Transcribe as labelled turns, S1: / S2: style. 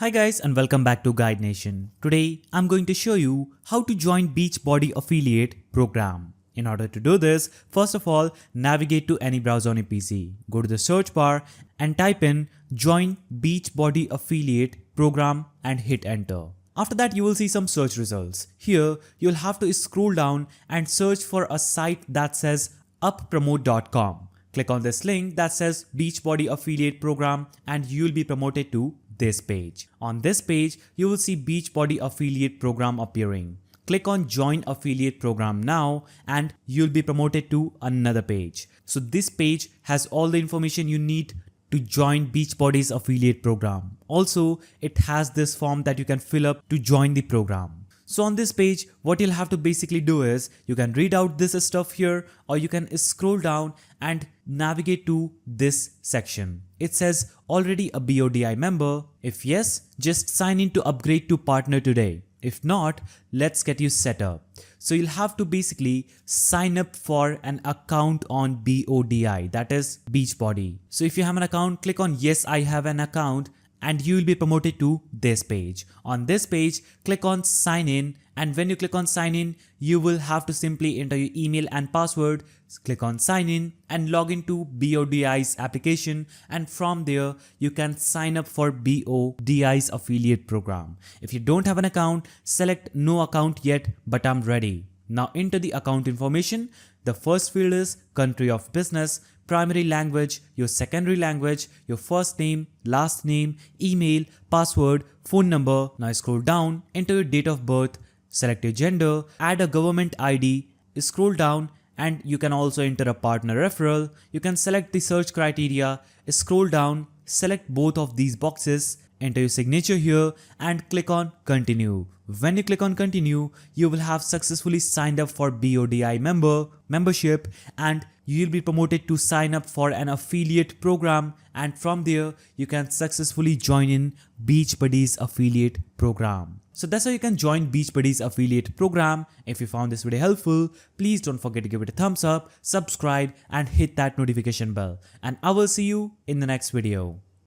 S1: Hi guys and welcome back to Guide Nation. Today I'm going to show you how to join BeachBody affiliate program. In order to do this, first of all, navigate to any browser on your PC. Go to the search bar and type in join BeachBody affiliate program and hit enter. After that you will see some search results. Here you'll have to scroll down and search for a site that says uppromote.com. Click on this link that says BeachBody affiliate program and you'll be promoted to this page. On this page, you will see BeachBody affiliate program appearing. Click on join affiliate program now and you'll be promoted to another page. So this page has all the information you need to join BeachBody's affiliate program. Also, it has this form that you can fill up to join the program. So on this page, what you'll have to basically do is you can read out this stuff here or you can scroll down and navigate to this section. It says already a BODI member. If yes, just sign in to upgrade to partner today. If not, let's get you set up. So you'll have to basically sign up for an account on BODI, that is BeachBody. So if you have an account, click on yes, I have an account and you will be promoted to this page. On this page, click on sign in and when you click on sign in, you will have to simply enter your email and password, click on sign in and log into BODI's application and from there you can sign up for BODI's affiliate program. If you don't have an account, select no account yet but I'm ready. Now enter the account information. The first field is country of business, primary language, your secondary language, your first name, last name, email, password, phone number. Now scroll down, enter your date of birth, select your gender, add a government ID, scroll down and you can also enter a partner referral. You can select the search criteria, scroll down, select both of these boxes, enter your signature here and click on continue. When you click on continue, you will have successfully signed up for BODI membership and you'll be promoted to sign up for an affiliate program and from there you can successfully join in BeachBody's affiliate program. So that's how you can join BeachBody's affiliate program. If you found this video helpful, please don't forget to give it a thumbs up, subscribe and hit that notification bell. And I will see you in the next video.